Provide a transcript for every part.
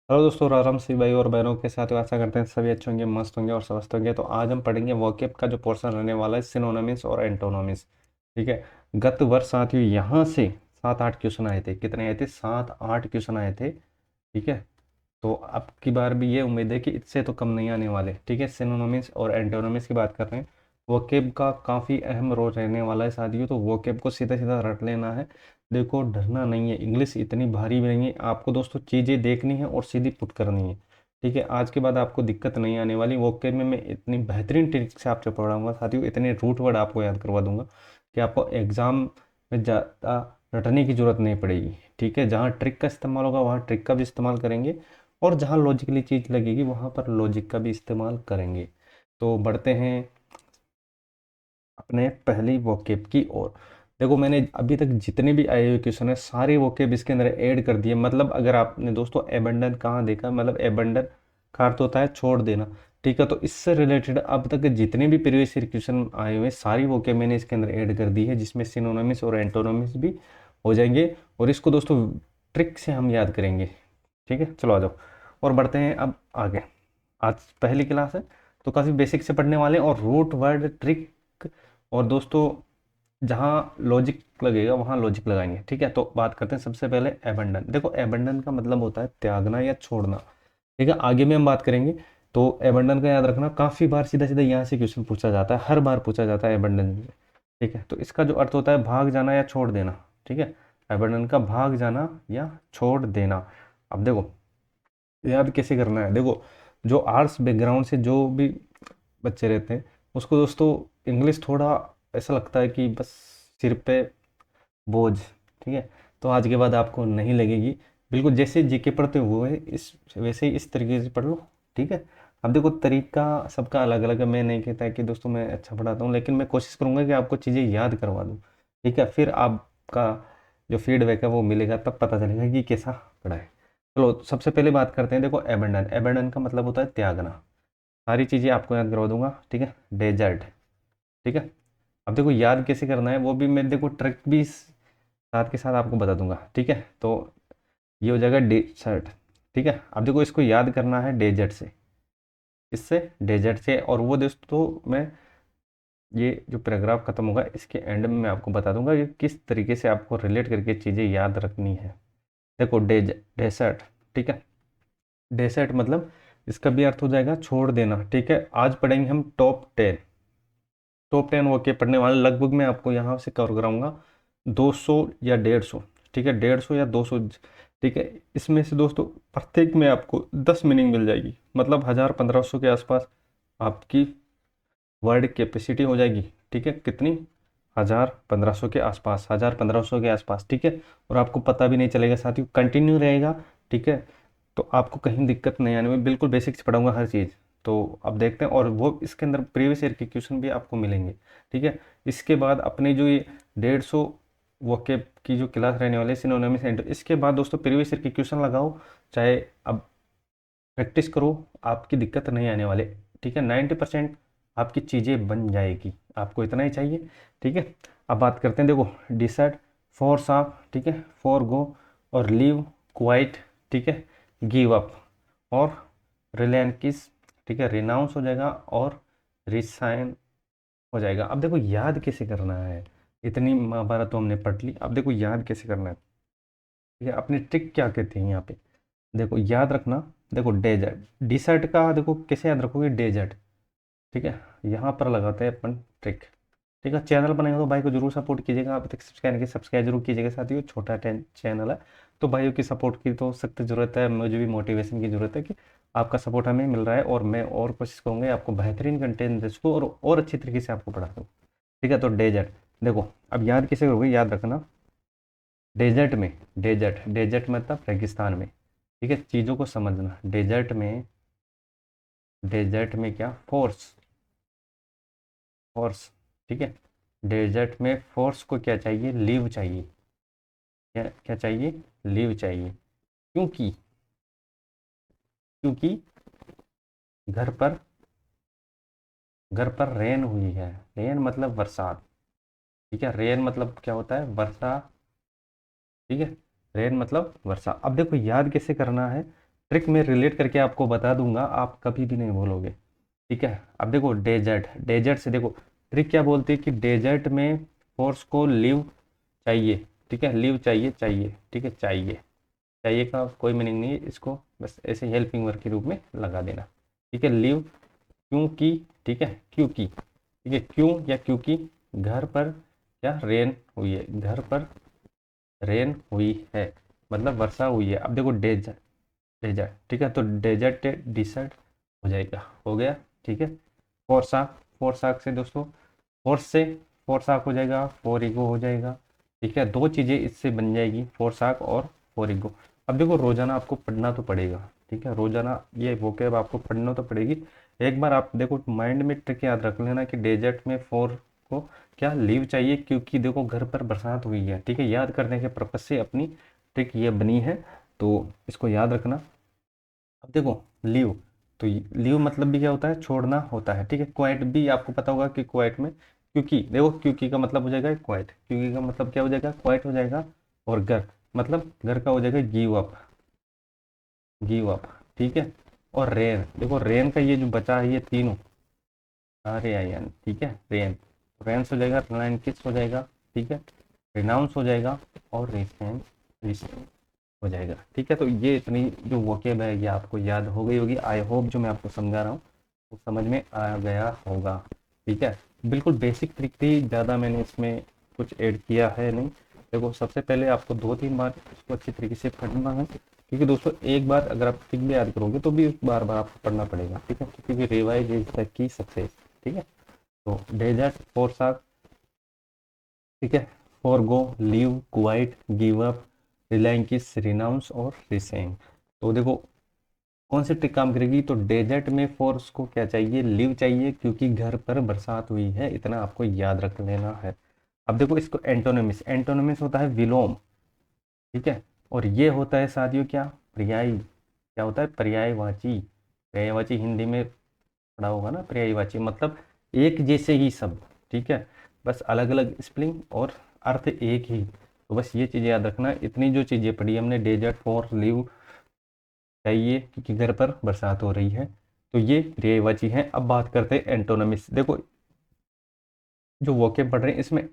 Hello दोस्तों, आराम से भाई और बहनों के साथ आशा करते हैं सभी अच्छे होंगे, मस्त होंगे और स्वस्थ होंगे। तो आज हम पढ़ेंगे वोकैब का जो पोर्शन रहने वाला है, सिनोनिम्स और एंटोनिम्स। ठीक है। गत वर्ष साथियों यहाँ से 7-8 क्वेश्चन आए थे। कितने आए थे? 7-8 क्वेश्चन आए थे। ठीक है। तो अब की बार भी ये उम्मीद है कि इससे तो कम नहीं आने वाले। ठीक है। सिनोनिम्स और एंटोनिम्स की बात कर रहे हैं। वोकैब का काफ़ी अहम रोल रहने वाला है साथियों। तो वोकैब को सीधा सीधा रट लेना है। देखो, डरना नहीं है। इंग्लिश इतनी भारी भी नहीं है। आपको दोस्तों चीज़ें देखनी है और सीधी पुट करनी है। ठीक है। आज के बाद आपको दिक्कत नहीं आने वाली। वोकैब में मैं इतनी बेहतरीन ट्रिक से आपसे पढ़ाऊंगा साथियों, इतने रूट वर्ड आपको याद करवा दूंगा कि आपको एग्ज़ाम में ज़्यादा रटने की ज़रूरत नहीं पड़ेगी। ठीक है। जहाँ ट्रिक का इस्तेमाल होगा वहाँ ट्रिक का भी इस्तेमाल करेंगे, और जहाँ लॉजिकली चीज़ लगेगी वहाँ पर लॉजिक का भी इस्तेमाल करेंगे। तो बढ़ते हैं अपने पहली वोकेब की ओर। देखो, मैंने अभी तक जितने भी आए हुए क्वेश्चन है सारे वोकेब इसके अंदर ऐड कर दिए। मतलब अगर आपने दोस्तों एबंडन कहाँ देखा, मतलब एबंडन का अर्थ होता है छोड़ देना। ठीक है। तो इससे रिलेटेड अब तक जितने भी प्रीवियस ईयर क्वेश्चन आए हुए सारी वोकेब मैंने इसके अंदर ऐड कर दी है, जिसमें सिनोनिम्स और एंटोनिम्स भी हो जाएंगे। और इसको दोस्तों ट्रिक से हम याद करेंगे। ठीक है। चलो आ जाओ और बढ़ते हैं अब आगे। आज पहली क्लास है तो काफ़ी बेसिक से पढ़ने वाले हैं, और रूट वर्ड ट्रिक। और दोस्तों जहाँ लॉजिक लगेगा वहाँ लॉजिक लगाएंगे। ठीक है। तो बात करते हैं सबसे पहले एबंडन। देखो, एबंडन का मतलब होता है त्यागना या छोड़ना। ठीक है। आगे में हम बात करेंगे। तो एबंडन का याद रखना, काफ़ी बार सीधा सीधा यहाँ से क्वेश्चन पूछा जाता है, हर बार पूछा जाता है एबंडन से। ठीक है। तो इसका जो अर्थ होता है भाग जाना या छोड़ देना। ठीक है। एबंडन का भाग जाना या छोड़ देना। अब देखो, याद कैसे करना है। देखो, जो आर्ट्स बैकग्राउंड से जो भी बच्चे रहते हैं उसको दोस्तों इंग्लिश थोड़ा ऐसा लगता है कि बस सिर पे बोझ। ठीक है। तो आज के बाद आपको नहीं लगेगी। बिल्कुल जैसे जीके पढ़ते हुए इस वैसे ही इस तरीके से पढ़ लो। ठीक है। अब देखो, तरीका सबका अलग अलग है। मैं नहीं कहता कि दोस्तों मैं अच्छा पढ़ाता हूँ, लेकिन मैं कोशिश करूँगा कि आपको चीज़ें याद करवा दूँ। ठीक है। फिर आपका जो फीडबैक है वो मिलेगा, तब पता चलेगा कि कैसा पढ़ा है। चलो सबसे पहले बात करते हैं। देखो, एबंडन, एबंडन का मतलब होता है त्यागना। सारी चीज़ें आपको याद करवा दूंगा। ठीक है। डेजर्ट। ठीक है। अब देखो, याद कैसे करना है वो भी मैं देखो ट्रिक भी साथ के साथ आपको बता दूंगा। ठीक है। तो ये हो जाएगा डेजर्ट। ठीक है। अब देखो, इसको याद करना है डेजर्ट से। इससे डेजर्ट से, और वो दोस्तों मैं ये जो पैराग्राफ खत्म होगा इसके एंड में मैं आपको बता दूंगा कि किस तरीके से आपको रिलेट करके चीज़ें याद रखनी है। देखो, डेजर्ट। ठीक है। डेसर्ट मतलब इसका भी अर्थ हो जाएगा छोड़ देना। ठीक है। आज पढ़ेंगे हम टॉप 10। टॉप 10 ओके पढ़ने वाले, लगभग मैं आपको यहाँ से कवर कराऊंगा 200 या 150। ठीक है। 150 या 200। ठीक है। इसमें से दोस्तों प्रत्येक में आपको 10 मीनिंग मिल जाएगी, मतलब 1000-1500 के आसपास आपकी वर्ड कैपेसिटी हो जाएगी। ठीक है। कितनी? 1000-1500 के आसपास, 1000-1500 के आसपास। ठीक है। और आपको पता भी नहीं चलेगा साथियों, कंटिन्यू रहेगा। ठीक है। तो आपको कहीं दिक्कत नहीं आने में, बिल्कुल बेसिक से पढ़ाऊंगा हर चीज़। तो अब देखते हैं, और वो इसके अंदर प्रीवियस ईयर के क्वेश्चन भी आपको मिलेंगे। ठीक है। इसके बाद अपने जो ये 150 वोकेब की जो क्लास रहने वाली है सिनोनिम्स एंड, इसके बाद दोस्तों प्रीवियस ईयर के क्वेश्चन लगाओ, चाहे अब प्रैक्टिस करो, आपकी दिक्कत नहीं आने वाले। ठीक है। 90% आपकी चीज़ें बन जाएगी। आपको इतना ही चाहिए। ठीक है। अब बात करते हैं। देखो, डिसाइड, फॉर साफ। ठीक है। फॉर गो और लीव, क्वाइट। ठीक है। गिव अप और रिलायंस किस। ठीक है। रिनाउंस हो जाएगा और रिसाइन हो जाएगा। अब देखो, याद कैसे करना है। इतनी महाभारत तो हमने पढ़ ली, अब देखो याद कैसे करना है। ठीक है। अपनी ट्रिक क्या कहती है यहाँ पे, देखो याद रखना। देखो, डेजर्ट, डिसर्ट का देखो कैसे याद रखोगे, डेजर्ट। ठीक है। यहाँ पर लगाते हैं अपन ट्रिक। ठीक है। चैनल बनाएंगे तो भाई को जरूर सपोर्ट कीजिएगा। अभी तक सब्सक्राइब नहीं, सब्सक्राइब जरूर कीजिएगा साथियों। छोटा चैनल है तो भाइयों की सपोर्ट की तो सख्त ज़रूरत है, मुझे भी मोटिवेशन की ज़रूरत है कि आपका सपोर्ट हमें मिल रहा है, और मैं और कोशिश करूँगा आपको बेहतरीन कंटेंट दे सकूँ और अच्छी तरीके से आपको पढ़ा दूँ। ठीक है। तो डेजर्ट, देखो अब याद कैसे करोगे, याद रखना। डेजर्ट में, डेजर्ट, डेजर्ट मतलब रेगिस्तान में। ठीक है। चीज़ों को समझना। डेजर्ट में, डेजर्ट में क्या, फोर्स, फोर्स। ठीक है। डेजर्ट में फोर्स को क्या चाहिए, लीव चाहिए। क्या क्या चाहिए, लीव चाहिए। क्योंकि, क्योंकि घर पर, घर पर रेन हुई है। रेन मतलब बरसात। ठीक है। रेन मतलब क्या होता है, वर्षा। ठीक है। रेन मतलब वर्षा। अब देखो याद कैसे करना है। ट्रिक में रिलेट करके आपको बता दूंगा, आप कभी भी नहीं भूलोगे। ठीक है, अब देखो डेजर्ट, डेजर्ट से देखो ट्रिक क्या बोलती है कि डेजर्ट में फोर्स को लिव चाहिए। ठीक है, लिव चाहिए, चाहिए, ठीक है, चाहिए। चाहिए का कोई मीनिंग नहीं है, इसको बस ऐसे हेल्पिंग वर्ब के रूप में लगा देना। ठीक है, लिव क्योंकि, ठीक है, क्योंकि, ठीक है, क्यों या क्योंकि घर पर क्या रेन हुई है, घर पर रेन हुई है, मतलब वर्षा हुई है। अब देखो डेजर्ट, डेजर्ट, ठीक है, तो डेजर्ट डिसर्ट हो जाएगा, हो गया। ठीक है, फोरसाक, फोरसाक से दोस्तों, फोर्स से फोरसाक हो जाएगा, फोर ईगो हो जाएगा। ठीक है, दो चीज़ें इससे बन जाएगी, फोरसाक और फोर ईगो। अब देखो रोजाना आपको पढ़ना तो पड़ेगा। ठीक है, रोजाना ये वोकैब आपको पढ़ना तो पड़ेगी। एक बार आप देखो माइंड में ट्रिक याद रख लेना कि डेजर्ट में फोर को क्या लीव चाहिए, क्योंकि देखो घर पर बरसात हुई है। ठीक है, याद करने के पर्पज से अपनी ट्रिक ये बनी है, तो इसको याद रखना। अब देखो लीव, तो लीव मतलब भी क्या होता है, छोड़ना होता है। ठीक है, क्वाइट भी आपको पता होगा कि क्वाइट में, क्योंकि देखो क्योंकि का मतलब हो जाएगा क्वाइट, क्योंकि का मतलब क्या हो जाएगा, क्वाइट हो जाएगा। और घर मतलब घर का हो जाएगा गिव अप, गिव अप। ठीक है, और रेन, देखो रेन का ये जो बचा है ये तीनों, आर ए आई एन, ठीक है, रेन, रेंस हो जाएगा, रिलायन किस हो जाएगा, ठीक है, रिनाउंस हो जाएगा, और रिसेंट, रिसेंट हो जाएगा। ठीक है, तो ये इतनी जो वोकेब है ये आपको याद हो गई होगी। आई होप जो मैं आपको समझा रहा हूँ वो समझ में आ गया होगा। ठीक है, बिल्कुल बेसिक ट्रिक थी, ज़्यादा मैंने इसमें कुछ ऐड किया है नहीं। देखो सबसे पहले आपको 2-3 बार इसको अच्छी तरीके से पढ़ना है, क्योंकि दोस्तों एक बार अगर आप ट्रिक भी याद करोगे तो भी बार बार आपको पढ़ना पड़ेगा। ठीक है, क्योंकि revise is the key success. ठीक है, तो डेजर्ट, फोरसाक, ठीक है, forgo, leave, quite, give up, relying किस, रिनाउंस और रिसेंट। तो देखो कौन सी ट्रिक काम करेगी, तो डेजर्ट में फोर्स को क्या चाहिए, लीव चाहिए, क्योंकि घर पर बरसात हुई है, इतना आपको याद रख लेना है। अब देखो इसको एंटोनिमिस, एंटोनिमिस होता है विलोम। ठीक है, और ये होता है साथियों क्या, पर्यायी, क्या होता है, पर्यायवाची। पर्यायवाची हिंदी में पढ़ा होगा ना, पर्यायवाची मतलब एक जैसे ही शब्द। ठीक है, बस अलग अलग स्पेलिंग और अर्थ एक ही। तो बस ये चीज़ें याद रखना, इतनी जो चीज़ें पढ़ी हमने, डेजर्ट, फॉर, लीव चाहिए क्योंकि घर पर बरसात हो रही है, तो ये पर्यायवाची हैं। अब बात करते हैं एंटोनमिस। देखो जो वोकेब पढ़ रहे हैं इसमें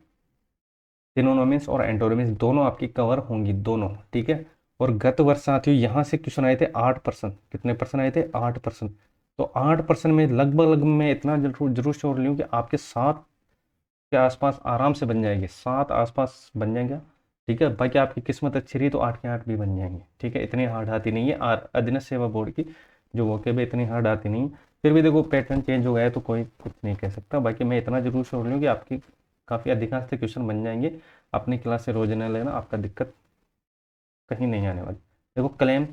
सिनोनिम्स और एंटोनिम्स दोनों आपकी कवर होंगी, दोनों। ठीक है, और गत वर्ष साथियों यहाँ से क्वेश्चन आए थे 8%, कितने परसेंट आए थे, 8%। तो 8% में लगभग लगभग मैं इतना जरूर जरूर श्योर लूँ कि आपके 7 के आसपास आराम से बन जाएंगे, 7 आसपास बन जाएंगे। ठीक है, बाकी आपकी किस्मत अच्छी रही तो 8 के 8 भी बन जाएंगे। ठीक है, इतनी हार्ड आती नहीं है, अधीनस्थ सेवा बोर्ड की जो वोकेब है इतनी हार्ड आती नहीं है। फिर भी देखो पैटर्न चेंज हो गया है तो कोई कुछ नहीं कह सकता। बाकी मैं इतना जरूर छोड़ लूँ कि आपकी काफ़ी अधिकांश से क्वेश्चन बन जाएंगे। अपनी क्लास से रोजाना लेना, आपका दिक्कत कहीं नहीं आने वाली। देखो क्लेम,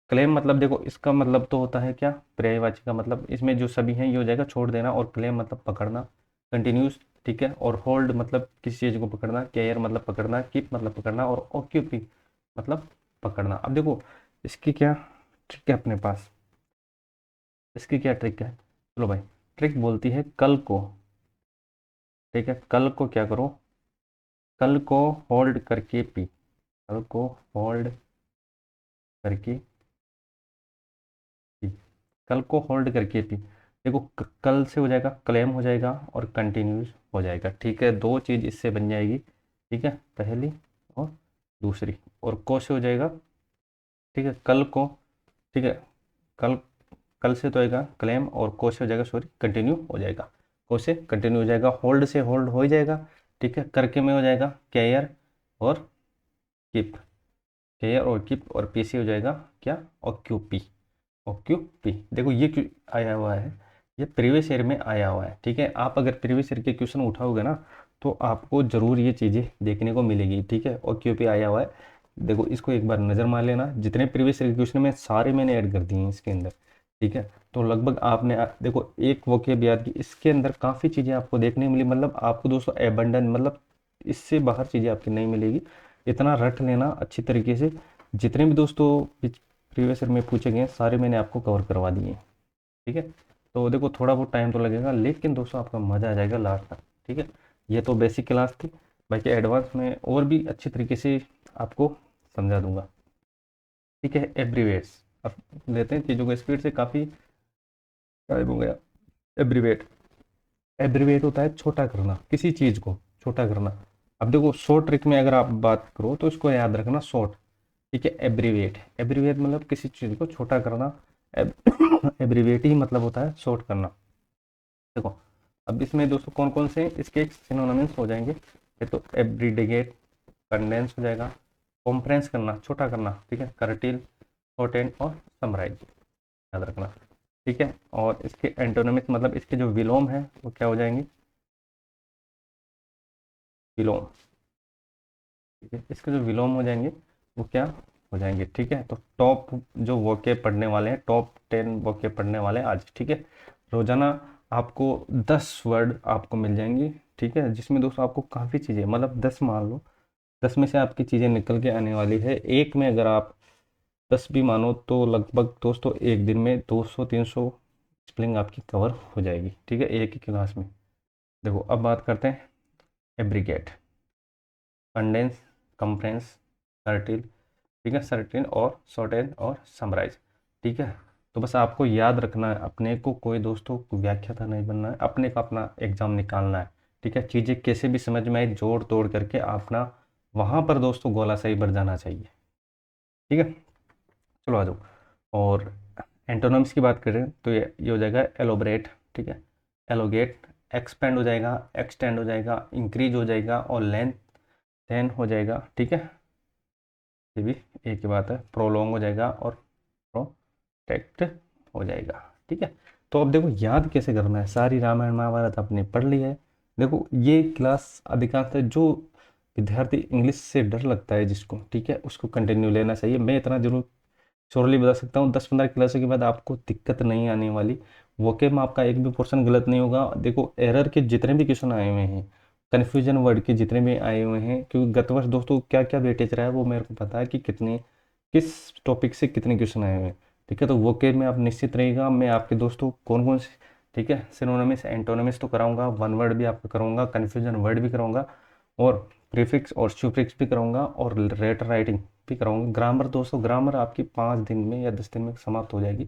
क्लेम मतलब देखो इसका मतलब तो होता है क्या, पर्यायवाची का मतलब इसमें जो सभी हैं ये हो जाएगा छोड़ देना, और क्लेम मतलब पकड़ना, कंटिन्यूस। ठीक है, और होल्ड मतलब किसी चीज़ को पकड़ना, केयर मतलब पकड़ना, कीप मतलब पकड़ना, और ऑक्यूपी मतलब पकड़ना। अब देखो इसकी क्या ट्रिक है अपने पास, इसकी क्या ट्रिक है, चलो भाई। ट्रिक बोलती है कल को, ठीक है, कल को क्या करो, कल को होल्ड करके पी, कल को होल्ड करके पी, कल को होल्ड करके पी। देखो कल से हो जाएगा क्लेम हो जाएगा, और कंटिन्यूस हो जाएगा। ठीक है, दो चीज़ इससे बन जाएगी। ठीक है, पहली और दूसरी, और को से हो जाएगा। ठीक है, कल को, ठीक है, कल, कल से तो आएगा क्लेम, और को से हो जाएगा, सॉरी, कंटिन्यू हो जाएगा। को से कंटिन्यू हो जाएगा, होल्ड से होल्ड हो ही जाएगा। ठीक है, करके में हो जाएगा केयर और कीप, केयर और कीप, और पी से हो जाएगा क्या, ऑक्यूपी, ओक्यूपी। देखो ये क्यों आया हुआ है, ये प्रीवियस ईयर में आया हुआ है। ठीक है, आप अगर प्रीवियस ईयर के क्वेश्चन उठाओगे ना तो आपको जरूर ये चीज़ें देखने को मिलेगी। ठीक है, ओक्यूपी आया हुआ है, देखो इसको एक बार नज़र मार लेना। जितने प्रीवियस ईयर के क्वेश्चन में सारे मैंने ऐड कर दिए हैं इसके अंदर। ठीक है, तो लगभग आपने देखो एक वोकेब याद की, इसके अंदर काफ़ी चीज़ें आपको देखने मिली। मतलब आपको दोस्तों एबंडन मतलब इससे बाहर चीज़ें आपकी नहीं मिलेगी। इतना रट लेना अच्छी तरीके से, जितने भी दोस्तों प्रीवियस ईयर में पूछे गए सारे मैंने आपको कवर करवा दिए। ठीक है, तो देखो थोड़ा बहुत टाइम तो लगेगा, लेकिन दोस्तों आपका मज़ा आ जाएगा लास्ट तक। ठीक है, ये तो बेसिक क्लास थी, बाकी एडवांस में और भी अच्छी तरीके से आपको समझा दूंगा। ठीक है, एवरीवेयर्स, अब लेते हैं चीज़ों को स्पीड से, काफ़ी टाइम हो गया। एब्रीवेट, एब्रीवेट होता है छोटा करना, किसी चीज़ को छोटा करना। अब देखो शॉर्ट ट्रिक में अगर आप बात करो तो इसको याद रखना, शॉर्ट, ठीक है। एब्रीवेट, एब्रीवेट मतलब किसी चीज़ को छोटा करना। एब्रीवेट ही मतलब होता है शॉर्ट करना। देखो अब इसमें दोस्तों कौन कौन से इसके सिनोनिम्स हो जाएंगे, ये तो एब्रीडेगेट, कंडेंस हो जाएगा, कॉम्प्रेंस करना, छोटा करना, ठीक है, कर्टिल, शॉर्टेन और समराइज, याद रखना, ठीक है। और इसके एंटोनिम्स मतलब इसके जो विलोम है वो क्या हो जाएंगे, विलोम, ठीक है, इसके जो विलोम हो जाएंगे वो क्या हो जाएंगे, ठीक है। तो टॉप जो वोके पढ़ने वाले हैं, टॉप 10 वोके पढ़ने वाले हैं आज, ठीक है। रोजाना आपको 10 वर्ड आपको मिल जाएंगे, ठीक है, जिसमें दोस्तों आपको काफ़ी चीज़ें, मतलब 10 मान लो, 10 में से आपकी चीज़ें निकल के आने वाली है। एक में अगर आप 10 भी मानो तो लगभग दोस्तों एक दिन में 200-300 स्पेलिंग आपकी कवर हो जाएगी, ठीक है, एक ही क्लास में। देखो अब बात करते हैं एब्रीगेट, कंडेंस, कंप्रेंस, सर्टिल, ठीक है, सर्टेन और शॉर्टेन और समराइज, ठीक है। तो बस आपको याद रखना है, अपने को कोई दोस्तों व्याख्याता नहीं बनना है, अपने का अपना एग्जाम निकालना है, ठीक है। चीज़ें कैसे भी समझ में आए, जोड़ तोड़ करके अपना वहाँ पर दोस्तों गोला सही बढ़ जाना चाहिए, ठीक है। चलो आ जाओ। और एंटोनिम्स की बात करें तो ये हो जाएगा एलोबरेट, ठीक है, एलोगेट, एक्सपेंड हो जाएगा, एक्सटेंड हो जाएगा, इंक्रीज हो जाएगा और लेंथ टेन हो जाएगा, ठीक है, ये भी एक ही बात है, प्रोलॉन्ग हो जाएगा और प्रोटेक्ट हो जाएगा, ठीक है। तो अब देखो याद कैसे करना है, सारी रामायण महाभारत आपने पढ़ ली है। देखो ये क्लास अधिकांश जो विद्यार्थी इंग्लिश से डर लगता है जिसको, ठीक है, उसको कंटिन्यू लेना चाहिए। मैं इतना जरूर श्योरली बता सकता हूँ 10-15 क्लासों के बाद आपको दिक्कत नहीं आने वाली, वोकेब में आपका एक भी पोर्शन गलत नहीं होगा। देखो एरर के जितने भी क्वेश्चन आए हुए हैं, कन्फ्यूजन वर्ड के जितने भी आए हुए हैं, क्योंकि गत वर्ष दोस्तों क्या क्या वेटेज रहा है वो मेरे को पता है कि कितने किस टॉपिक से कितने क्वेश्चन आए हुए हैं, ठीक है। तो वोकेब में आप निश्चित रहेगा, मैं आपके दोस्तों कौन कौन से, ठीक है, सिनोनिम्स एंटोनिम्स तो कराऊंगा, वन वर्ड भी आपका कराऊंगा, कन्फ्यूजन वर्ड भी कराऊंगा, और प्रीफिक्स और सुफिक्स भी कराऊंगा, और लेटर राइटिंग भी कराऊंगा। ग्रामर दोस्तों, ग्रामर आपकी 5 दिन में या 10 दिन में समाप्त हो जाएगी।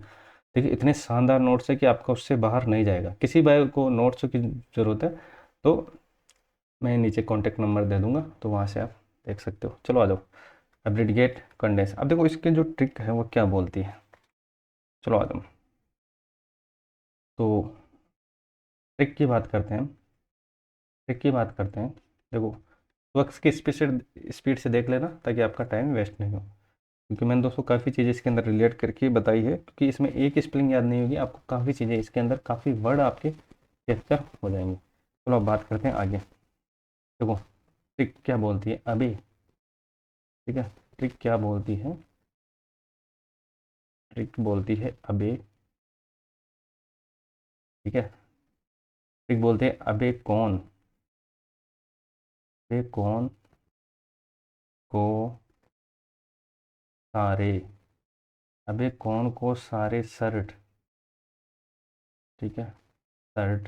देखिए इतने शानदार नोट्स है कि आपका उससे बाहर नहीं जाएगा। किसी भाई को नोट्स की ज़रूरत है तो मैं नीचे कॉन्टेक्ट नंबर दे दूंगा, तो वहाँ से आप देख सकते हो। चलो आ जाओ, एब्रिडिगेट, कंडेंस। अब देखो इसके जो ट्रिक है वो क्या बोलती है, चलो आ जाओ। तो ट्रिक की बात करते हैं, ट्रिक की बात करते हैं। देखो वक्त की स्पीड से देख लेना ताकि आपका टाइम वेस्ट नहीं हो, क्योंकि मैंने दोस्तों काफ़ी चीज़ें इसके अंदर रिलेट करके बताई है, क्योंकि इसमें एक स्पेलिंग याद नहीं होगी आपको, काफ़ी चीज़ें इसके अंदर, काफ़ी वर्ड आपके कैप्चर हो जाएंगे। चलो अब बात करते हैं आगे। देखो ट्रिक क्या बोलती है अभी, ठीक है, ट्रिक क्या बोलती है, ट्रिक बोलती है अबे, ठीक है, ट्रिक बोलते हैं अबे कौन, अबे कौन को सारे, अबे कौन को सारे शर्ट, ठीक है, शर्ट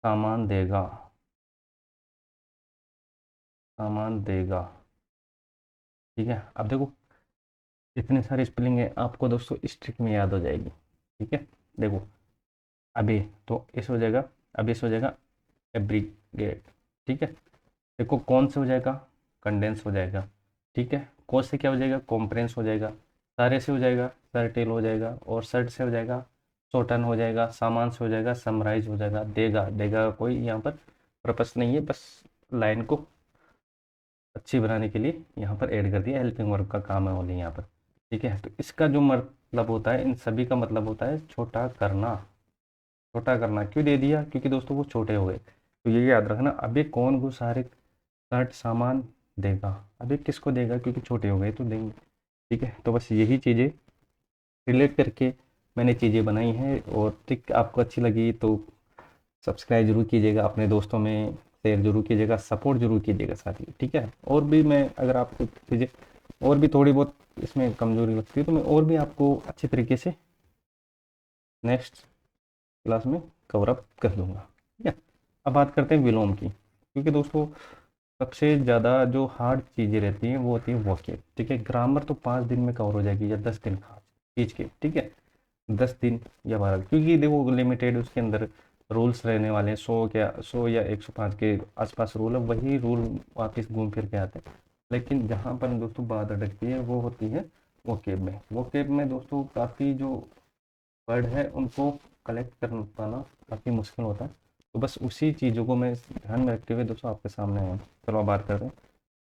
सामान देगा, सामान देगा, ठीक है। अब देखो इतने सारे स्पेलिंग है आपको दोस्तों इस ट्रिक में याद हो जाएगी, ठीक है। देखो अभी तो इस हो जाएगा, अभी इस हो जाएगा एब्रीगेट, ठीक है। देखो कौन से हो जाएगा, कंडेंस हो जाएगा, ठीक है। कौन से क्या हो जाएगा, कॉम्प्रेंस हो जाएगा, सारे से हो जाएगा सर्टेल हो जाएगा, और सर्ट से हो जाएगा शॉर्टन हो जाएगा, सामान से हो जाएगा समराइज हो जाएगा, देगा, देगा का कोई यहाँ पर पर्पस नहीं है, बस लाइन को अच्छी बनाने के लिए यहाँ पर ऐड कर दिया, हेल्पिंग वर्ब का काम है ओनली यहाँ पर, ठीक है। तो इसका जो मतलब होता है, इन सभी का मतलब होता है छोटा करना, छोटा करना क्यों दे दिया, क्योंकि दोस्तों वो छोटे हो गए। तो ये याद रखना, अभी कौन को सारे शर्ट सामान देगा, अभी किसको देगा क्योंकि छोटे हो गए तो देंगे, ठीक है। तो बस यही चीज़ें रिलेट करके मैंने चीज़ें बनाई हैं, और ट्रिक आपको अच्छी लगी तो सब्सक्राइब जरूर कीजिएगा, अपने दोस्तों में शेयर जरूर कीजिएगा, सपोर्ट जरूर कीजिएगा साथ ही, ठीक है। और भी मैं अगर आपको चीज़ें और भी थोड़ी बहुत इसमें कमजोरी लगती है तो मैं और भी आपको अच्छे तरीके से नेक्स्ट क्लास में कवर अप कर दूंगा, ठीक है। अब बात करते हैं विलोम की, क्योंकि दोस्तों सबसे ज़्यादा जो हार्ड चीज़ें रहती हैं वो होती है वोकेब, ठीक है। ग्रामर तो 5 दिन में कवर हो जाएगी या 10 दिन का, खींच के, ठीक है, 10 दिन या 12, क्योंकि देखो लिमिटेड उसके अंदर रूल्स रहने वाले हैं, 100 या 105 के आसपास रूल है, वही रूल वापस घूम फिर के आते हैं। लेकिन जहाँ पर दोस्तों बात अटकती है वो होती है वोकेब में दोस्तों काफ़ी जो वर्ड है उनको कलेक्ट कर पाना काफ़ी मुश्किल होता है। तो बस उसी चीज़ों को मैं ध्यान में रखते हुए दोस्तों आपके सामने आया हूँ। चलो अब बात करते हैं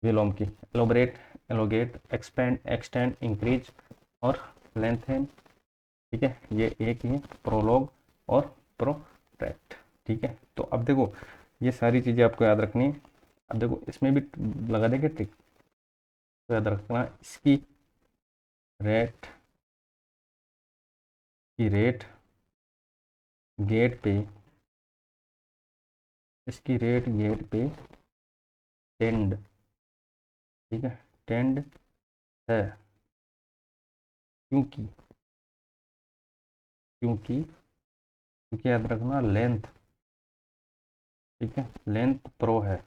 विलोम की। एलोबरेट, एलोगेट, एक्सपेंड, एक्सटेंड, इंक्रीज और लेंथेन, ठीक है, ये एक ही है। प्रोलॉग और प्रोट्रैक्ट, ठीक है। तो अब देखो ये सारी चीज़ें आपको याद रखनी है। अब देखो इसमें भी लगा देंगे ट्रिक, तो याद रखना इसकी रेट रेट गेट पे, इसकी रेट गेट पे टेंड, ठीक है, टेंड है, क्योंकि क्योंकि क्योंकि याद रखना लेंथ, ठीक है, लेंथ प्रो है,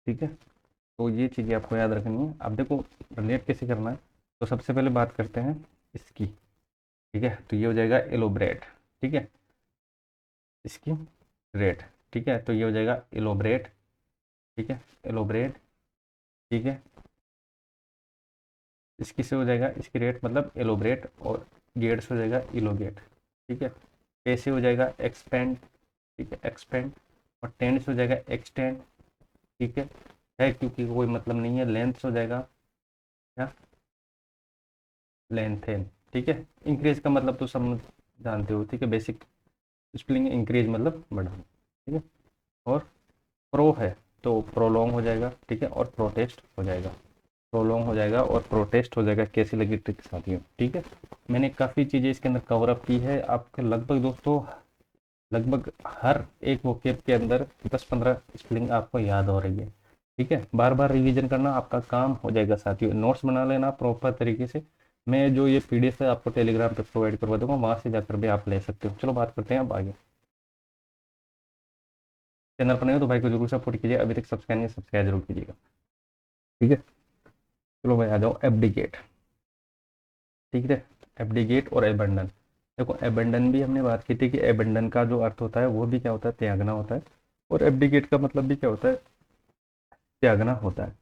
ठीक है। तो ये चीज़ें आपको याद रखनी है। अब देखो रिलेट कैसे करना है, तो सबसे पहले बात करते हैं इसकी, ठीक है। तो ये हो जाएगा एलोबरेट, ठीक है, इसकी रेट, ठीक है, तो ये हो जाएगा एलोबरेट, ठीक है, एलोबरेट, ठीक है। इसकी से हो जाएगा इसकी रेट मतलब एलोबरेट, और गेट से हो जाएगा इलोगेट, ठीक है। कैसे हो जाएगा एक्सपेंड, ठीक है, एक्सपेंड, और टेंड से हो जाएगा एक्सटेंड, ठीक है, क्योंकि कोई मतलब नहीं है। लेंथ से हो जाएगा क्या, लेंथेन, ठीक है। इंक्रीज का मतलब तो सब जानते हो, ठीक है, बेसिक स्पेलिंग इंक्रीज मतलब बढ़ाना, ठीक है। और प्रो है तो प्रोलॉन्ग हो जाएगा, ठीक है, और प्रोटेस्ट हो जाएगा, प्रोलॉन्ग हो जाएगा और प्रोटेस्ट हो जाएगा। कैसी लगी ट्रिक साथियों, ठीक है। मैंने काफ़ी चीज़ें इसके अंदर कवर अप की है, आपके लगभग दोस्तों लगभग हर एक वोकेब के अंदर 10-15 स्पेलिंग आपको याद हो रही है, ठीक है। बार बार रिवीजन करना आपका काम हो जाएगा साथियों, नोट्स बना लेना प्रॉपर तरीके से। मैं जो ये पीडीएफ है आपको टेलीग्राम पे प्रोवाइड करवा दूंगा, वहाँ से जाकर भी आप ले सकते हो। चलो बात करते हैं अब आगे। चैनल पर नहीं हो तो भाई को जरूर सपोर्ट कीजिए, अभी तक सब्सक्राइब नहीं सब्सक्राइब जरूर कीजिएगा, ठीक है। चलो भाई आ जाओ एब्डिकेट, ठीक है, एब्डिकेट और एबंडन। देखो एबंडन भी हमने बात की थी कि एबंडन का जो अर्थ होता है वो भी क्या होता है, त्यागना होता है, और एब्डिकेट का मतलब भी क्या होता है, त्यागना होता है।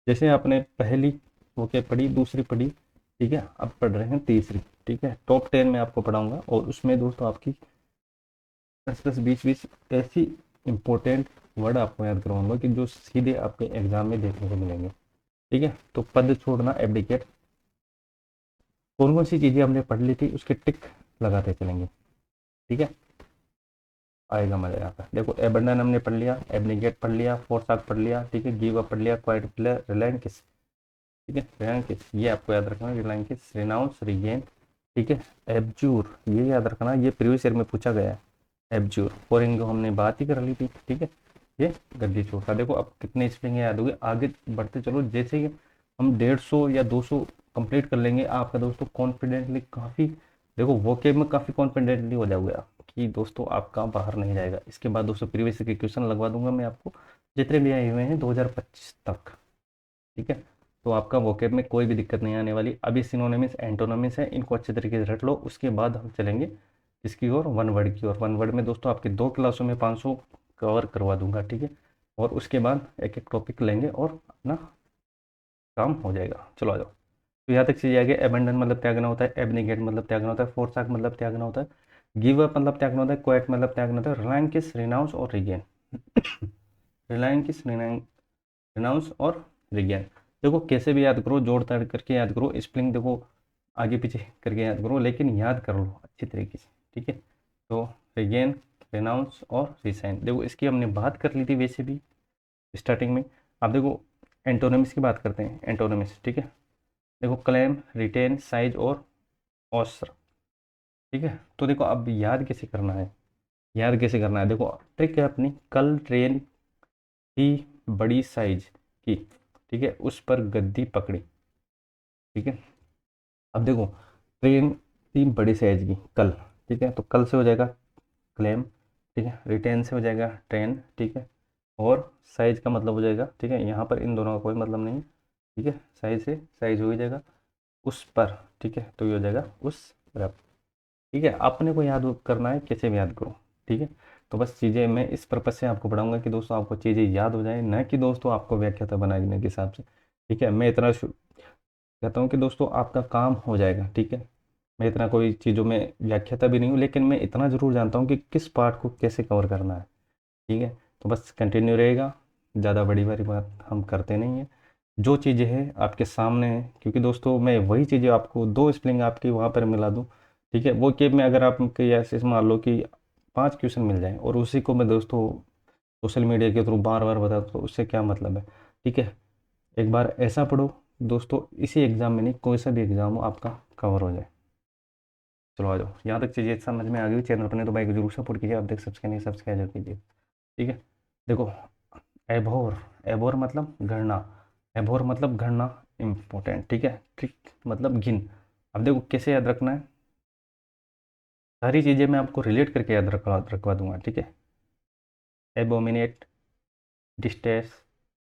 जैसे आपने पहली वो क्या पढ़ी, दूसरी पढ़ी, ठीक है, अब पढ़ रहे हैं तीसरी, ठीक है। टॉप 10 में आपको पढ़ाऊंगा, और उसमें दोस्तों आपकी 10-10 20-20 ऐसी इंपॉर्टेंट वर्ड आपको याद करवाऊंगा कि जो सीधे आपके एग्जाम में देखने को मिलेंगे, ठीक है। तो पद छोड़ना एब्डिकेट, कौन कौन सी चीज़ें हमने पढ़ ली थी उसके टिक लगाते चलेंगे, ठीक है, आएगा मजा यहाँ पर। देखो एबंडन हमने पढ़ लिया, एब्निगेट पढ़ लिया, फोर्साक पढ़ लिया, ठीक है, गिव अप पढ़ लिया, क्वाइट पढ़ लिया, रिलायंस, ठीक है, रिलायंस ये आपको याद रखना, रिलायंस, रिनाउंस, रिगेन, ठीक है, एब्जूर ये याद रखना, ये प्रीवियस ईयर में पूछा गया है, एब्जूर। फॉरेन को हमने बात ही कर ली थी, ठीक है। ये गद्दी छोड़ता, देखो अब कितने स्पेलिंग याद होगी, आगे बढ़ते चलो। जैसे ही हम 150 या 200 कंप्लीट कर लेंगे आपका दोस्तों कॉन्फिडेंटली काफ़ी, देखो वोकेब में काफ़ी कॉन्फिडेंटली हो जाओगे कि दोस्तों आपका बाहर नहीं जाएगा। इसके बाद दोस्तों प्रीवियस के क्वेश्चन लगवा दूंगा मैं आपको, जितने भी आए हुए हैं 2025 तक, ठीक है। तो आपका वोकेब में कोई भी दिक्कत नहीं आने वाली। अभी सिनोनिम्स एंटोनिम्स है, इनको अच्छे तरीके से रट लो, उसके बाद हम चलेंगे इसकी ओर, वन वर्ड की ओर। वन वर्ड में दोस्तों आपके 2 क्लासों में 500 कवर करवा दूंगा, ठीक है। और उसके बाद एक एक टॉपिक लेंगे और अपना काम हो जाएगा। चलो आ जाओ। तो यहाँ तक चीज़ आ गया, एबंडन मतलब त्यागना होता है, एबनिगेट मतलब त्यागना होता है, फोर्साक मतलब त्यागना होता है, गिव अप मतलब त्यागना होता है, क्वाइट मतलब त्यागना होता है, रिलायंस, रिनाउंस और रिगेन, रिलायंस, रिनाउंस और रिगेन। देखो कैसे भी याद करो, जोड़ तोड़ करके याद करो, स्पेलिंग देखो आगे पीछे करके याद करो, लेकिन याद कर लो अच्छी तरीके से, ठीक है। तो रिगेन, रिनाउंस और रिसाइन, देखो इसकी हमने बात कर ली थी वैसे भी स्टार्टिंग में। अब देखो एंटोनिम्स की बात करते हैं, एंटोनिम्स, ठीक है। देखो क्लेम, रिटेन, साइज और ऑस्त्र, ठीक है। तो देखो अब याद कैसे करना है, याद कैसे करना है, देखो ट्रिक है अपनी, कल ट्रेन की बड़ी साइज की, ठीक है, उस पर गद्दी पकड़ी, ठीक है। अब देखो ट्रेन थी बड़ी साइज की कल, ठीक है, तो कल से हो जाएगा क्लेम, ठीक है, रिटेन से हो जाएगा ट्रेन, ठीक है, और साइज का मतलब हो जाएगा, ठीक है, यहाँ पर इन दोनों का कोई मतलब नहीं, ठीक है, साइज से साइज हो जाएगा उस पर, ठीक है, तो ये हो जाएगा उस पर। ठीक है, अपने को याद करना है, कैसे भी याद करो। ठीक है, तो बस चीज़ें मैं इस पर्पज़ से आपको पढ़ाऊंगा कि दोस्तों आपको चीज़ें याद हो जाए, न कि दोस्तों आपको व्याख्याता बनाने के हिसाब से। ठीक है, मैं इतना कहता हूँ कि दोस्तों आपका काम हो जाएगा। ठीक है, मैं इतना कोई चीज़ों में व्याख्याता भी नहीं हूँ, लेकिन मैं इतना ज़रूर जानता हूँ कि किस पार्ट को कैसे कवर करना है। ठीक है, तो बस कंटिन्यू रहेगा, ज़्यादा बड़ी बड़ी बात हम करते नहीं हैं। जो चीज़ें हैं आपके सामने हैं, क्योंकि दोस्तों मैं वही चीज़ें आपको दो स्पेलिंग आपकी वहाँ पर मिला दूँ। ठीक है, वो कि मैं अगर आपके ऐसे मान लो कि 5 क्वेश्चन मिल जाए और उसी को मैं दोस्तों सोशल मीडिया के थ्रू बार बार बता, तो उससे क्या मतलब है। ठीक है, एक बार ऐसा पढ़ो दोस्तों, इसी एग्ज़ाम में नहीं, कोई सा भी एग्ज़ाम हो आपका कवर हो जाए। चलो आ जाओ, यहाँ तक चीज़ें समझ में आ गई। चैनल पर नहीं तो भाई को जरूर सपोर्ट कीजिए, आप देख सब्सक्राइब नहीं सब्सक्राइब जरूर कीजिए। ठीक है, देखो, एबोर, एबोर मतलब गणना, एबोर मतलब गणना इम्पोर्टेंट। ठीक है, ट्रिक मतलब गिन। अब देखो कैसे याद रखना है, सारी चीज़ें मैं आपको रिलेट करके याद रखवा दूंगा। ठीक है, एबोमिनेट, डिस्टेस,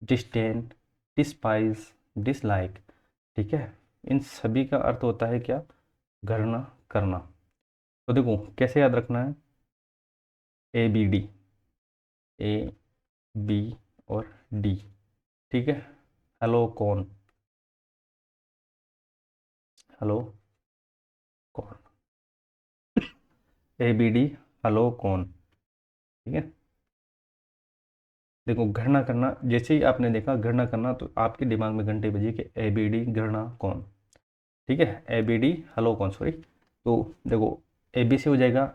डिस्डेन, डिस्पाइज, डिसलाइक। ठीक है, इन सभी का अर्थ होता है क्या, गणना करना। तो देखो कैसे याद रखना है, A B D, A B और डी। ठीक है, हेलो कौन, हेलो कौन, ए बी डी, हेलो कौन। ठीक है, देखो गणना करना, जैसे ही आपने देखा गणना करना, तो आपके दिमाग में घंटे बजे कि ए बी डी गणना कौन। ठीक है, ए बी डी हेलो कौन, सॉरी। तो देखो ए बी से हो जाएगा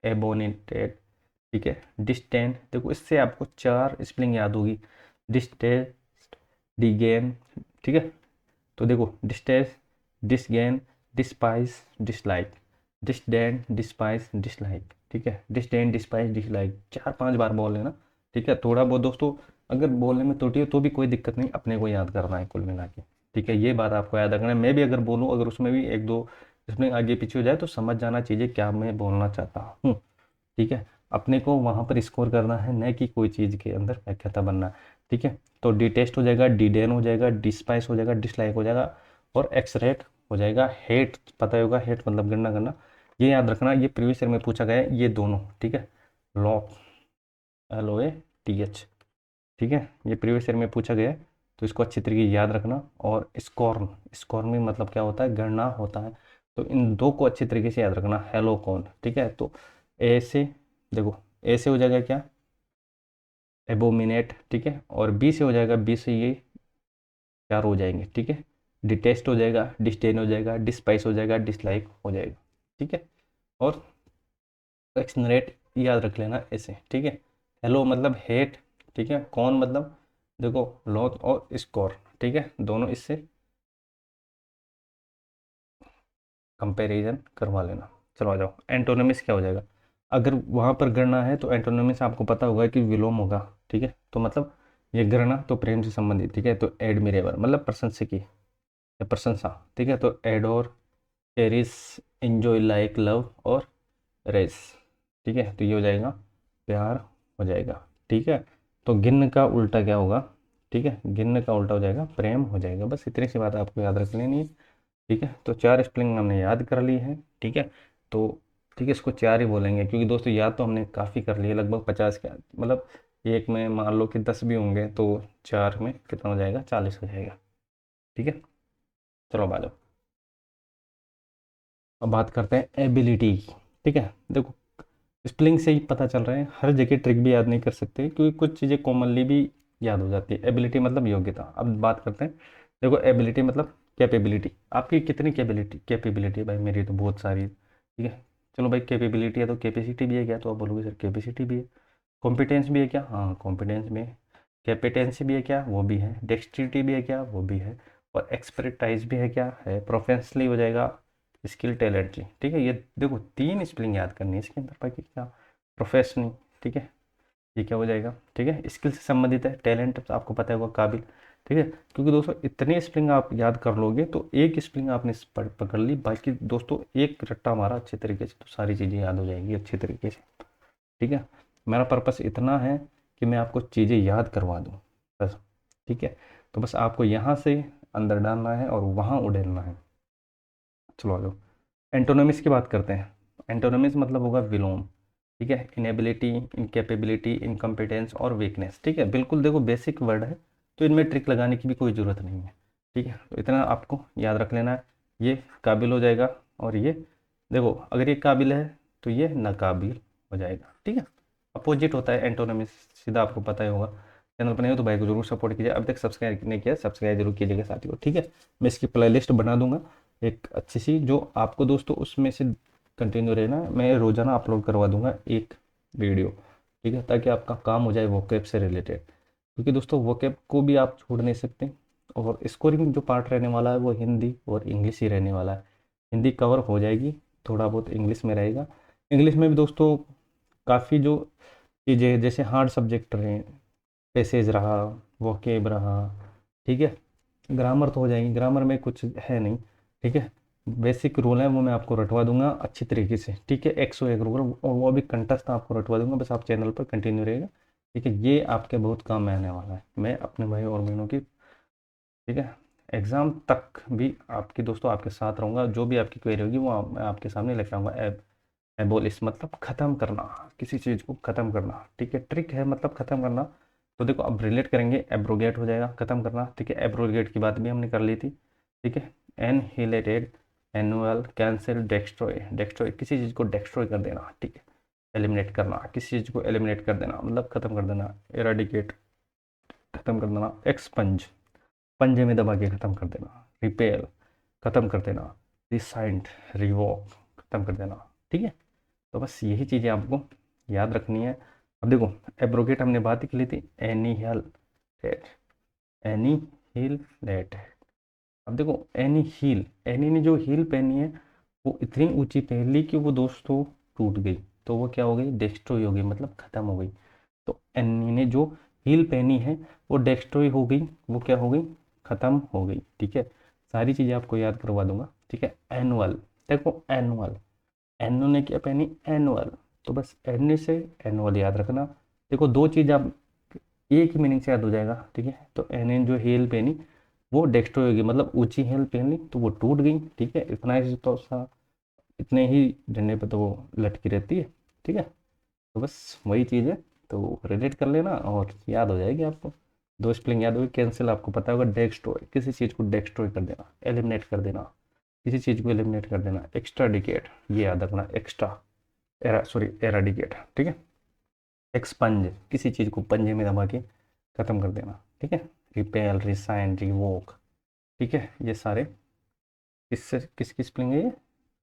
एबोनेटेड। ठीक है, डिस्टेंट, देखो इससे आपको 4 स्पेलिंग याद होगी, डिस्टेस्ट, डिगेन। ठीक है, तो देखो detest, disdain, despise, dislike, disdain, despise, dislike. ठीक है, डिसडेन, डिस्पाइस, डिसलाइक 4-5 बार बोल लेना। ठीक है, थोड़ा बहुत दोस्तों अगर बोलने में त्रुटि हो तो भी कोई दिक्कत नहीं, अपने को याद करना है कुल मिला के। ठीक है, ये बात आपको याद रखना है। मैं भी अगर बोलूँ, अगर उसमें भी एक दो इसमें आगे पीछे हो जाए, तो समझ जाना चीज़ें क्या मैं बोलना चाहता हूँ। ठीक है, अपने को वहाँ पर स्कोर करना है, न कि कोई चीज़ के अंदर व्याख्याता बनना है। ठीक है, तो डी टेस्ट हो जाएगा, डी डेन हो जाएगा, डिस्पाइस हो जाएगा, डिसलाइक हो जाएगा, और एक्स रेट हो जाएगा। हेट पता होगा, हेट मतलब गणना करना। ये याद रखना, ये प्रीवियस ईयर में पूछा गया है ये दोनों। ठीक है, लॉ, LOATH। ठीक है, ये प्रीवियस ईयर में पूछा गया है, तो इसको अच्छी तरीके याद रखना। और स्कॉर्न, स्कॉर्न में मतलब क्या होता है, गणना होता है। तो इन दो को अच्छी तरीके से याद रखना, हेलो कौन। ठीक है, तो ए से, देखो ए से हो जाएगा क्या, एबोमिनेट। ठीक है, और बी से हो जाएगा, बी से ये 4 हो जाएंगे। ठीक है, डिटेस्ट हो जाएगा, डिस्टेन हो जाएगा, डिस्पाइस हो जाएगा, डिसलाइक हो जाएगा। ठीक है, और एक्सनरेट याद रख लेना ऐसे। ठीक है, हेलो मतलब हेट। ठीक है, कौन मतलब देखो लॉथ और स्कोर। ठीक है, दोनों इससे कंपैरिजन करवा लेना। चलो आ जाओ, एंटोनिमिस क्या हो जाएगा, अगर वहाँ पर गणना है तो एंटोनिमिस आपको पता होगा कि विलोम होगा। ठीक है, तो मतलब ये गणना तो प्रेम से संबंधित। ठीक है, तो एडमिरेबल मतलब प्रशंसकीय या प्रशंसा। ठीक है, तो adore, cherish, enjoy, like, love और रेस। ठीक है, तो ये हो जाएगा प्यार हो जाएगा। ठीक है, तो गिन्न का उल्टा क्या होगा, ठीक है, गिन्न का उल्टा हो जाएगा प्रेम हो जाएगा। बस इतनी सी बात आपको याद रख लेनी है। ठीक है, तो 4 स्पेलिंग हमने याद कर ली है। ठीक है, तो ठीक है, इसको 4 ही बोलेंगे, क्योंकि दोस्तों याद तो हमने काफ़ी कर लिए, लगभग 50 के, मतलब एक में मान लो कि 10 भी होंगे, तो 4 में कितना हो जाएगा, 40 हो जाएगा। ठीक है, चलो अब आ जाओ, अब बात करते हैं एबिलिटी। ठीक है, देखो स्पेलिंग से ही पता चल रहा है, हर जगह ट्रिक भी याद नहीं कर सकते, क्योंकि कुछ चीज़ें कॉमनली भी याद हो जाती है। एबिलिटी मतलब योग्यता। अब बात करते हैं, देखो एबिलिटी मतलब कैपेबिलिटी, आपकी कितनी कैपेबिलिटी है भाई, मेरी तो बहुत सारी है। ठीक है, चलो भाई कैपेबिलिटी है तो कैपेसिटी भी है क्या, तो आप बोलोगे सर कैपेसिटी भी है। कॉम्पिटेंस भी है क्या, हाँ कॉम्पिटेंस भी है। कैपेटेंसी भी है क्या, वो भी है। डेक्सट्रिटी भी है क्या, वो भी है। और एक्सपर्टाइज भी है क्या, है। प्रोफेशनली हो जाएगा, स्किल, टैलेंट जी। ठीक है, ये देखो 3 स्पेलिंग याद करनी है इसके अंदर, बाकी क्या, प्रोफेशनल। ठीक है, ये क्या हो जाएगा, ठीक है, स्किल से संबंधित है। टैलेंट तो आपको पता होगा, काबिल। ठीक है, क्योंकि दोस्तों इतने स्पेलिंग आप याद कर लोगे तो एक स्पेलिंग आपने पकड़ ली, बाकी दोस्तों एक रट्टा मारा अच्छे तरीके से तो सारी चीज़ें याद हो जाएंगी अच्छे तरीके से। ठीक है, मेरा पर्पस इतना है कि मैं आपको चीज़ें याद करवा दूँ बस। ठीक है, तो बस आपको यहाँ से अंदर डालना है और वहाँ उड़ेलना है। चलो आ जाओ, एंटोनमिस की बात करते हैं। एंटोनमिस मतलब होगा विलोम, ठीक है, इनेबिलिटी, इनकेपेबिलिटी, इनकम्पिटेंस और वीकनेस, ठीक है, बिल्कुल देखो बेसिक वर्ड है, तो इनमें ट्रिक लगाने की भी कोई ज़रूरत नहीं है, ठीक है, तो इतना आपको याद रख लेना है, ये काबिल हो जाएगा, और ये देखो अगर ये काबिल है तो ये नाकाबिल हो जाएगा, ठीक है, अपोजिट होता है एंटोनमिस, सीधा आपको पता ही होगा। चैनल पर नहीं हो तो भाई को जरूर सपोर्ट कीजिए, अभी तक सब्सक्राइब नहीं किया सब्सक्राइब जरूर कीजिएगा साथियों, ठीक है। मैं इसकी प्ले लिस्ट बना दूंगा एक अच्छी सी, जो आपको दोस्तों उसमें से कंटिन्यू रहना, मैं रोज़ाना अपलोड करवा दूंगा एक वीडियो, ठीक है, ताकि आपका काम हो जाए वोकैब से रिलेटेड, क्योंकि दोस्तों वोकैब को भी आप छोड़ नहीं सकते, और स्कोरिंग जो पार्ट रहने वाला है वो हिंदी और इंग्लिश ही रहने वाला है। हिंदी कवर हो जाएगी, थोड़ा बहुत इंग्लिश में रहेगा। इंग्लिश में भी दोस्तों काफ़ी जो चीज़ें जैसे हार्ड सब्जेक्ट रहे, पैसेज रहा, वोकेब रहा, ठीक है, ग्रामर तो हो जाएगी, ग्रामर में कुछ है नहीं, ठीक है, बेसिक रूल है वो मैं आपको रटवा दूंगा अच्छी तरीके से, ठीक है, 101 रूल, और वो भी कंटस्ट आपको रटवा दूंगा, बस आप चैनल पर कंटिन्यू रहेगा, ठीक है, ये आपके बहुत काम में आने वाला है, मैं अपने भाई और बहनों की, ठीक है, एग्ज़ाम तक भी आपकी दोस्तों आपके साथ रहूँगा, जो भी आपकी क्वेरी होगी वो मैं आपके सामने लेकर आऊँगा। एबोलिश मतलब ख़त्म करना, किसी चीज़ को ख़त्म करना, ठीक है, ट्रिक है मतलब ख़त्म करना, तो देखो अब रिलेट करेंगे, एब्रोगेट हो जाएगा ख़त्म करना, ठीक है, एब्रोगेट की बात भी हमने कर ली थी, ठीक है, annihilated, annual, cancel, destroy, destroy किसी चीज़ को डेस्ट्रॉय कर देना, ठीक है, एलिमिनेट करना, किसी चीज़ को एलिमिनेट कर देना मतलब ख़त्म कर देना, एराडिकेट ख़त्म कर देना, एक्सपंज पंजे में दबा के ख़त्म कर देना, रिपेल ख़त्म कर देना, रिसाइंड, रिवोक ख़त्म कर देना, ठीक है, तो बस यही चीज़ें आपको याद रखनी है। अब देखो एब्रोगेट हमने बात ही की ली थी, एनीहल लेट, एनी हील लेट, अब देखो एनी हील, एनी ने जो हील पहनी है वो इतनी ऊंची पहन ली कि वो दोस्तों टूट गई, तो वो क्या हो गई, डिस्ट्रॉय हो गई, मतलब ख़त्म हो गई, तो एनी ने जो हील पहनी है वो डिस्ट्रॉय हो गई, वो क्या हो गई, ख़त्म हो गई, ठीक है, सारी चीज़ें आपको याद करवा दूंगा, ठीक है। एनुअल, देखो एनुअल, एनो ने क्या पहनी, एनुअल, तो बस एन से एनुअल याद रखना, देखो दो चीज़ आप एक ही मीनिंग से याद हो जाएगा, ठीक है, तो एन ने जो हील पहनी वो डेस्ट्रॉय होगी, मतलब ऊंची हील पहन ली तो वो टूट गई, ठीक है, इतना ही तो सा, इतने ही डंडे पे तो वो लटकी रहती है, ठीक है, तो बस वही चीज़ है, तो रिलेट कर लेना और याद हो जाएगी आपको, दो स्पेलिंग याद होगी, कैंसिल आपको पता होगा, डेस्ट्रॉय किसी चीज़ को डेस्ट्रॉय कर देना, एलिमिनेट कर देना, किसी चीज़ को एलिमिनेट कर देना, एक्स्ट्रा डिकेट ये याद रखना, एक्स्ट्रा एराडिकेट, ठीक है, एक्सपंज किसी चीज़ को पंजे में दबा के ख़त्म कर देना, ठीक है, रिपेल, रिसाइन, रिवोक, ठीक है, ये सारे किससे किसकी स्पेलिंग है ये,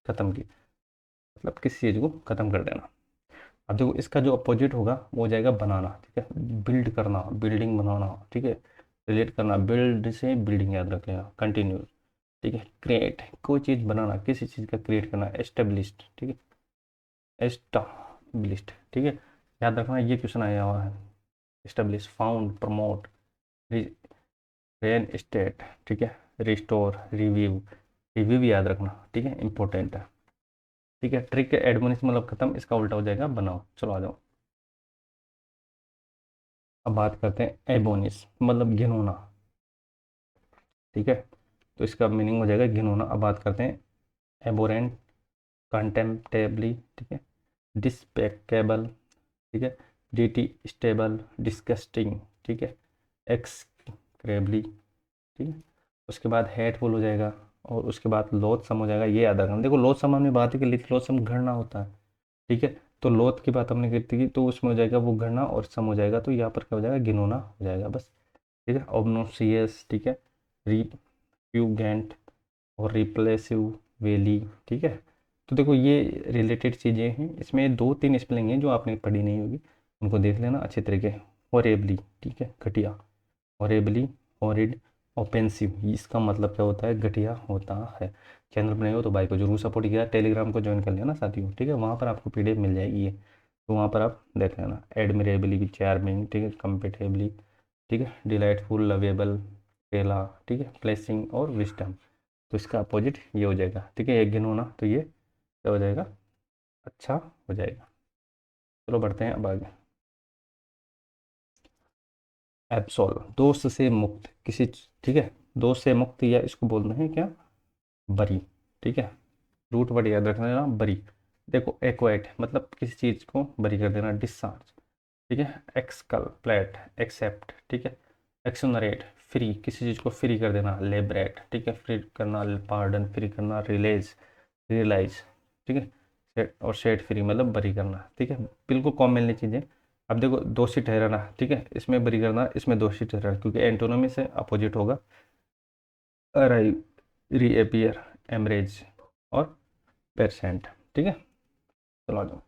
ख़त्म की, मतलब किसी चीज़ को ख़त्म कर देना। अब देखो इसका जो अपोजिट होगा वो हो जाएगा बनाना, ठीक है, बिल्ड करना, बिल्डिंग बनाना, ठीक है, रिलेट करना, बिल्ड से बिल्डिंग याद रख लेना, कंटिन्यू, ठीक है, क्रिएट कोई चीज़ बनाना, किसी चीज़ का क्रिएट करना, एस्टेब्लिश्ड, ठीक है, एस्टाब्लिश्ड, ठीक है, याद रखना ये क्वेश्चन आया हुआ है, establish, found, promote, rain state, ठीक है, रिस्टोर, रिव्यू, रिव्यू भी याद रखना, ठीक है, इंपॉर्टेंट है, ठीक है, ट्रिक एडमोनिश मतलब खत्म, इसका उल्टा हो जाएगा बनाओ, चलो आ जाओ, अब बात करते हैं एबोनिस मतलब घिनौना, ठीक है, तो इसका मीनिंग हो जाएगा घिनौना। अब बात करते हैं एबोरेंट, कंटेम्प्टेबली, ठीक है, डिस्पेकेबल, ठीक है, डिटी स्टेबल, डिस्कस्टिंग, ठीक है, एक्सक्रेबली, ठीक है, उसके बाद हेटफुल हो जाएगा, और उसके बाद लोथसम हो जाएगा, ये याद रखना, देखो लोथसम हमने बात ही की, लोथसम घृणा होता है, ठीक है, तो लोथ की बात हमने की थी, तो उसमें हो जाएगा वो घृणा, और सम हो जाएगा तो यहाँ पर क्या हो जाएगा, घिनौना हो जाएगा बस, ठीक है, ऑब्नोसियस, ठीक है, रिप्यूगेंट और रिप्लेसिव वेली, ठीक है, तो देखो ये रिलेटेड चीज़ें हैं, इसमें दो तीन स्पेलिंग हैं जो आपने पढ़ी नहीं होगी, उनको देख लेना अच्छे तरीके, हॉरेबली, ठीक है, घटिया, हॉरेबली, हॉरिड, ऑफेंसिव, इसका मतलब क्या होता है, घटिया होता है। चैनल पर नहीं हो तो भाई को जरूर सपोर्ट किया, टेलीग्राम को ज्वाइन कर लेना साथियों, ठीक है, वहाँ पर आपको पीडीएफ मिल जाएगी ये, तो वहाँ पर आप देख लेना, एडमिरेबली, चार्मिंग, ठीक है, कंपेटेबली, ठीक है, डिलाइटफुल, लवेबल, पेला, ठीक है, प्लेसिंग और विस्टम, तो इसका अपोजिट ये हो जाएगा, ठीक है, एक घिनौना, तो ये क्या हो जाएगा, अच्छा हो जाएगा। चलो बढ़ते हैं अब आगे, एब्सोल्व दोस्त से मुक्त किसी, ठीक है, दोष से मुक्त, या इसको बोलते हैं क्या, बरी। ठीक है, रूट वर्ड याद रखना है ना, बरी। देखो एक्वाइट मतलब किसी चीज़ को बरी कर देना, डिस्चार्ज। ठीक है, एक्सकल प्लेट, एक्सेप्ट। ठीक है, एक्सोनरेट फ्री, किसी चीज़ को फ्री कर देना, लेबरेट। ठीक है, फ्री करना, पार्डन फ्री करना, रिलेज रियलाइज। ठीक है, और सेट फ्री मतलब बरी करना। ठीक है, बिल्कुल कॉमन मिलनी चीज़ें। अब देखो दोषी ठहराना, ठीक है, इसमें बरी करना, इसमें दोषी ठहराना, क्योंकि एंटोनमी से अपोजिट होगा, अराइव, रीअपियर, एमरेज और पेरसेंट। ठीक है, चलो आ जाओ।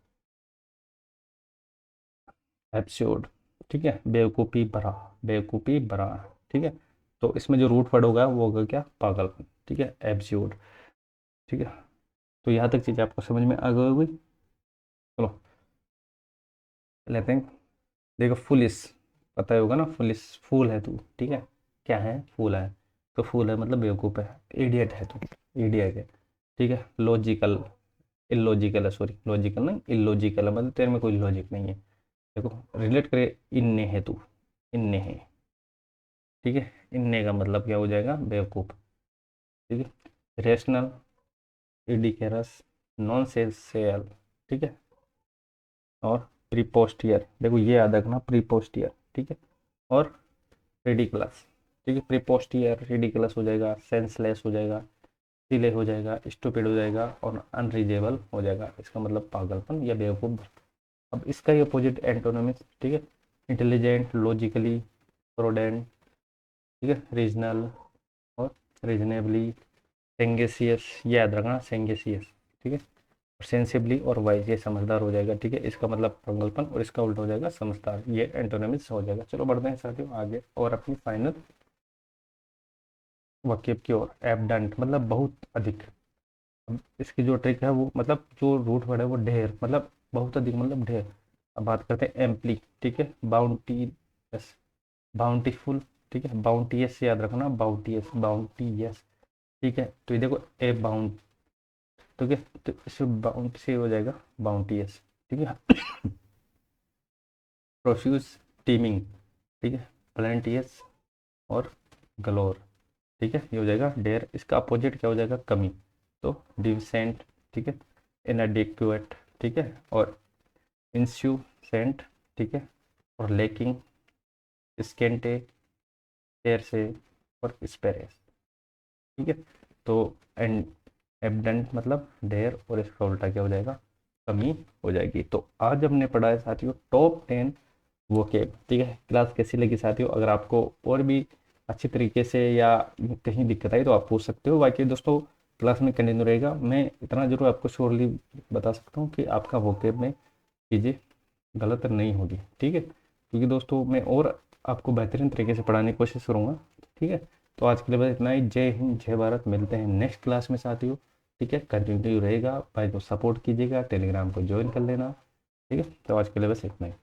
एब्स्योर्ड, ठीक है, बेवकूफ़ी भरा, बेवकूफ़ी भरा। ठीक है, तो इसमें जो रूट वर्ड होगा वो होगा क्या, पागलपन। ठीक है, एब्स्योर्ड। ठीक है, तो यहाँ तक चीज़ आपको समझ में आ गई होगी। चलो लेते हैं। देखो फुलिस, पता ही होगा ना, फुलिस फूल है तू। ठीक है, क्या है, फूल है। तो फूल है मतलब बेवकूफ़ है, इडियट है तू, इडियट है। ठीक है, लॉजिकल, इलॉजिकल है, सॉरी लॉजिकल नहीं इलॉजिकल है, मतलब तेरे में कोई लॉजिक नहीं है। देखो रिलेट करे, इनने है तू, इनने है। ठीक है, इनने का मतलब क्या हो जाएगा, बेवकूफ़। ठीक है, रेशनल, इडिकेरस, नॉन सेंसियल। ठीक है, और प्रीपोस्टियर, देखो ये याद रखना, प्रीपोस्टियर। ठीक है, और रेडिकुलस। ठीक है, प्रीपोस्टियर रेडिकुलस हो जाएगा, सेंसलेस हो जाएगा, सिले हो जाएगा, स्टूपिड हो जाएगा, और अनरीजेबल हो जाएगा। इसका मतलब पागलपन या बेवकूफ़। अब इसका ही अपोजिट एंटोनिम्स। ठीक है, इंटेलिजेंट, लॉजिकली, प्रोडेंट। ठीक है, रीजनल और रीजनेबली, सेंगेसियस, ये याद रखना, सेंगेसियस। ठीक है, सेंसिबली और वाइज, ये समझदार हो जाएगा। ठीक है, इसका मतलब पागलपन, और इसका उल्टा हो जाएगा समझदार। ये एंटोनिम्स हो जाएगा। चलो बढ़ते हैं साथियों आगे और अपनी फाइनल वाक्य की ओर। एबडंट मतलब बहुत अधिक। अब इसकी जो ट्रिक है वो, मतलब जो रूट वर्ड है वो ढेर, मतलब बहुत अधिक मतलब ढेर। अब बात करते हैं एम्पली। ठीक है, बाउंटीयस, बाउंटीफुल। ठीक है, बाउंटीयस याद रखना, बाउंटीयस, बाउंटीयस। ठीक है, तो ये देखो ए बाउंड, ठीक है, तो इसे बाउंड से हो जाएगा बाउंटीयस। ठीक है, प्रोफ्यूज, टीमिंग। ठीक है, प्लेंटियस और गलोर। ठीक है, ये हो जाएगा डेयर। इसका अपोजिट क्या हो जाएगा, कमी। तो डिविसेंट। ठीक है, इनएडिक्वेट। ठीक है, और इंस्यूसेंट। ठीक है, और लेकिंग, स्केंटे, एयर से, और स्पेरेस। ठीक है, तो एंड एबडेंट मतलब ढेर, और इसका उल्टा क्या हो जाएगा, कमी हो जाएगी। तो आज हमने पढ़ा है साथियों टॉप 10 वोकेब। ठीक है, क्लास कैसी लगी साथियों, अगर आपको और भी अच्छी तरीके से या कहीं दिक्कत आई तो आप पूछ सकते हो। बाकी दोस्तों क्लास में कंटिन्यू रहेगा। मैं इतना जरूर आपको श्योरली बता सकता हूँ कि आपका वोकेब में चीज़ें गलत नहीं होगी। ठीक है, क्योंकि दोस्तों मैं और आपको बेहतरीन तरीके से पढ़ाने की कोशिश करूँगा। ठीक है, तो आज के लिए बस इतना ही। जय हिंद, जय भारत। मिलते हैं नेक्स्ट क्लास में साथियों। ठीक है, कंटिन्यू रहेगा, भाई को सपोर्ट कीजिएगा, टेलीग्राम को ज्वाइन कर लेना। ठीक है, तो आज के लिए बस इतना ही।